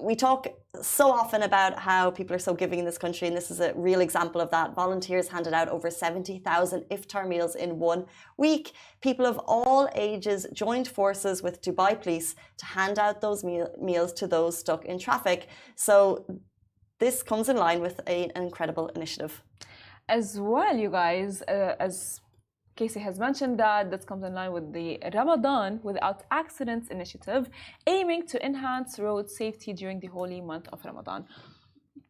we talk so often about how people are so giving in this country, and this is a real example of that. Volunteers handed out over 70,000 iftar meals in 1 week. People of all ages joined forces with Dubai police to hand out those meals to those stuck in traffic. So this comes in line with an incredible initiative. As well, you guys, as Casey has mentioned, that this comes in line with the Ramadan Without Accidents initiative, aiming to enhance road safety during the holy month of Ramadan.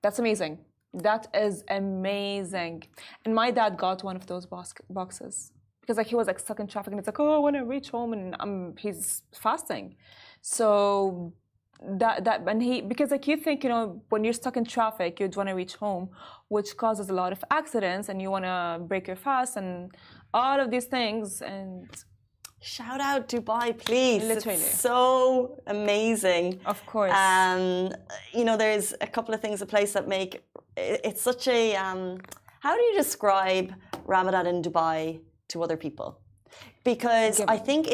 That's amazing. That is amazing. And my dad got one of those boxes because like he was like stuck in traffic, and it's like, oh, I want to reach home, and he's fasting. So because like you think, you know, when you're stuck in traffic, you'd want to reach home, which causes a lot of accidents, and you want to break your fast and all of these things. And shout out Dubai, please. Literally. It's so amazing. Of course. You know, there's a couple of things in place that make it's such a how do you describe Ramadan in Dubai to other people? Because I think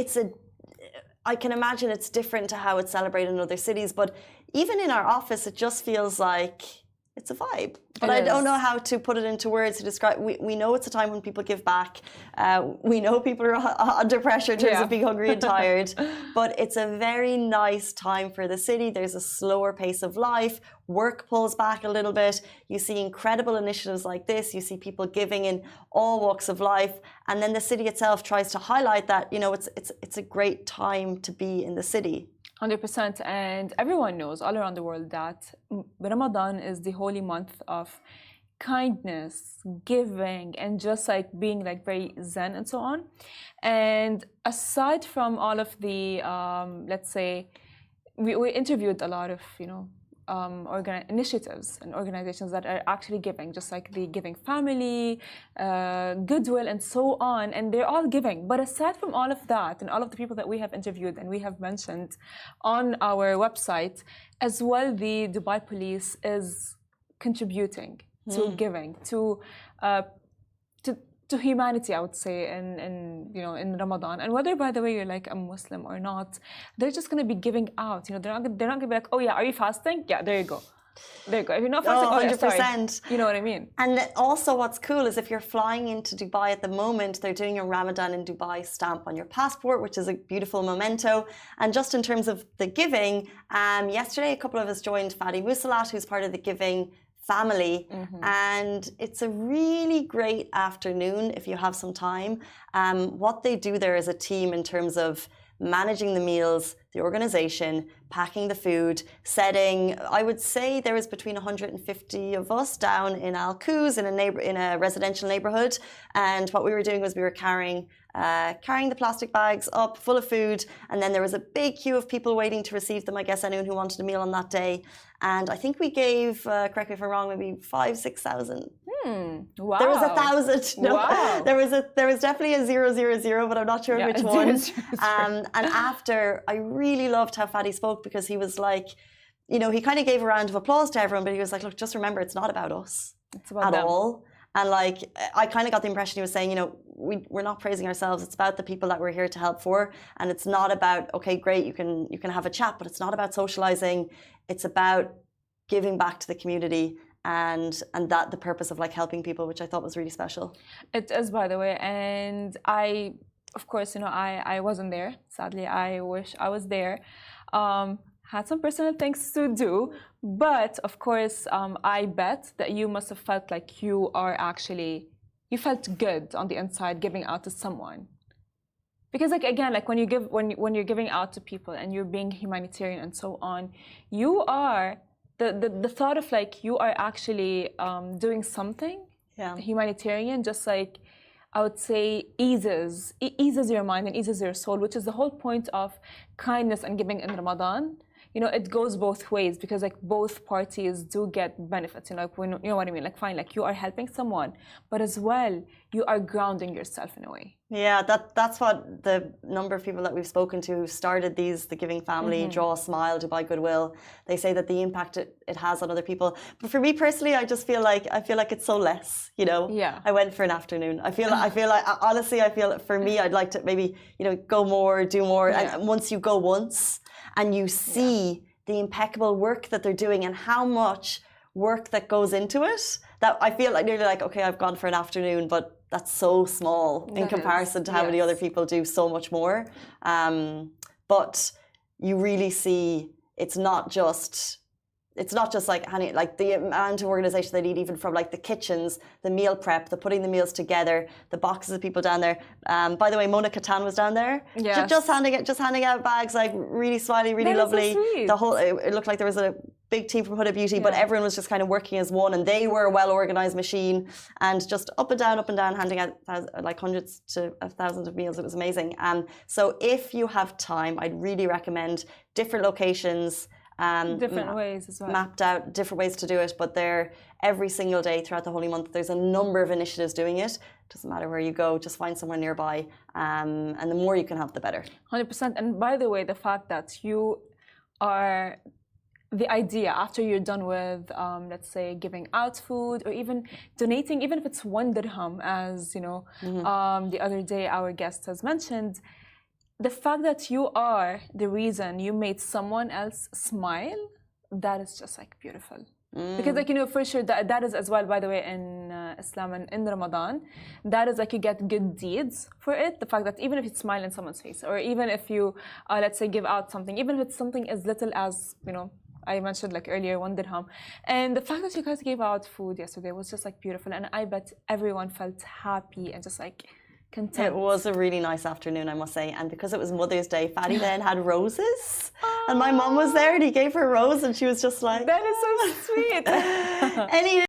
I can imagine it's different to how it's celebrated in other cities, but even in our office, it just feels like it's a vibe. But I don't know how to put it into words to describe. We know it's a time when people give back. We know people are under pressure in terms of being hungry and tired. But it's a very nice time for the city. There's a slower pace of life. Work pulls back a little bit. You see incredible initiatives like this. You see people giving in all walks of life. And then the city itself tries to highlight that, you know, it's a great time to be in the city. 100%, and everyone knows all around the world that Ramadan is the holy month of kindness, giving, and just like being like very zen and so on. And aside from all of the, let's say, we interviewed a lot of, you know, initiatives and organizations that are actually giving, just like the Giving Family, Goodwill, and so on, and they're all giving. But aside from all of that, and all of the people that we have interviewed and we have mentioned on our website, as well, the Dubai police is contributing to giving, to humanity, I would say, in you know, in Ramadan. And whether, by the way, you're like a Muslim or not, they're just going to be giving out. You know, they're not going to be like, oh yeah, are you fasting? Yeah, there you go. There you go. If you're not fasting, 100%. You know what I mean? And also what's cool is if you're flying into Dubai at the moment, they're doing a Ramadan in Dubai stamp on your passport, which is a beautiful memento. And just in terms of the giving, yesterday a couple of us joined Fadi Musalat, who's part of the Giving Family, and it's a really great afternoon if you have some time. What they do there as a team in terms of managing the meals, the organization, packing the food, setting. I would say there was between 150 of us down in Al Quoz in a residential neighborhood, and what we were doing was we were carrying the plastic bags up full of food, and then there was a big queue of people waiting to receive them. I guess anyone who wanted a meal on that day, and I think we gave, correct me if I'm wrong, maybe 5,000-6,000. Wow. There was 1,000. No, wow. There was definitely a 000, but I'm not sure which one. And after, I really loved how Fadi spoke, because he was like, you know, he kind of gave a round of applause to everyone, but he was like, look, just remember, it's not about us at all. And like, I kind of got the impression he was saying, you know, we're not praising ourselves. It's about the people that we're here to help for. And it's not about, okay, great, you can have a chat, but it's not about socializing. It's about giving back to the community, and that the purpose of like helping people, which I thought was really special. It is, by the way. And of course, you know, I wasn't there. Sadly, I wish I was there. Had some personal things to do, but of course, I bet that you must have felt like you felt good on the inside giving out to someone. Because like, again, like when you're giving out to people and you're being humanitarian and so on, you are the thought of like you are actually doing something humanitarian, just like, I would say, eases your mind and eases your soul, which is the whole point of kindness and giving in Ramadan. You know, it goes both ways, because like both parties do get benefits. You know, like, when, you know what I mean? Like, fine, like you are helping someone, but as well, you are grounding yourself in a way. Yeah, that's what the number of people that we've spoken to who started the Giving Family, Draw a Smile, Dubai Goodwill, they say that the impact it has on other people. But for me personally, I feel like it's so less, you know. Yeah. I went for an afternoon. I feel like honestly, I feel for me, I'd like to maybe, you know, go more, do more. Yeah. And once you go once and you see the impeccable work that they're doing and how much work that goes into it, that I feel like nearly like, okay, I've gone for an afternoon, but that's so small in comparison to how many other people do so much more. But you really see it's not just like the amount of organization they need, even from like the kitchens, the meal prep, the putting the meals together, the boxes of people down there. By the way, Mona Katan was down there, just handing out bags, like really smiley, really lovely. So sweet. The whole it looked like there was a big team from Huda Beauty, but everyone was just kind of working as one, and they were a well organized machine, and just up and down, handing out like hundreds to thousands of meals. It was amazing. So if you have time, I'd really recommend different locations. Different ways as well. Mapped out different ways to do it, but they're every single day throughout the holy month. There's a number of initiatives doing it. Doesn't matter where you go, just find somewhere nearby, and the more you can have, the better. 100%. And by the way, the fact that you are the idea after you're done with, let's say, giving out food or even donating, even if it's 1 dirham, as you know, the other day our guest has mentioned. The fact that you are the reason you made someone else smile, that is just like beautiful. Because like, you know, for sure that is as well, by the way, in Islam and in Ramadan, that is like you get good deeds for it. The fact that even if you smile in someone's face, or even if you, let's say, give out something, even if it's something as little as, you know, I mentioned like earlier 1 dirham. And the fact that you guys gave out food yesterday was just like beautiful. And I bet everyone felt happy and just like content. It was a really nice afternoon, I must say. And because it was Mother's Day, Fatty then had roses. And my mom was there and he gave her a rose and she was just like... That is so sweet. Anyway.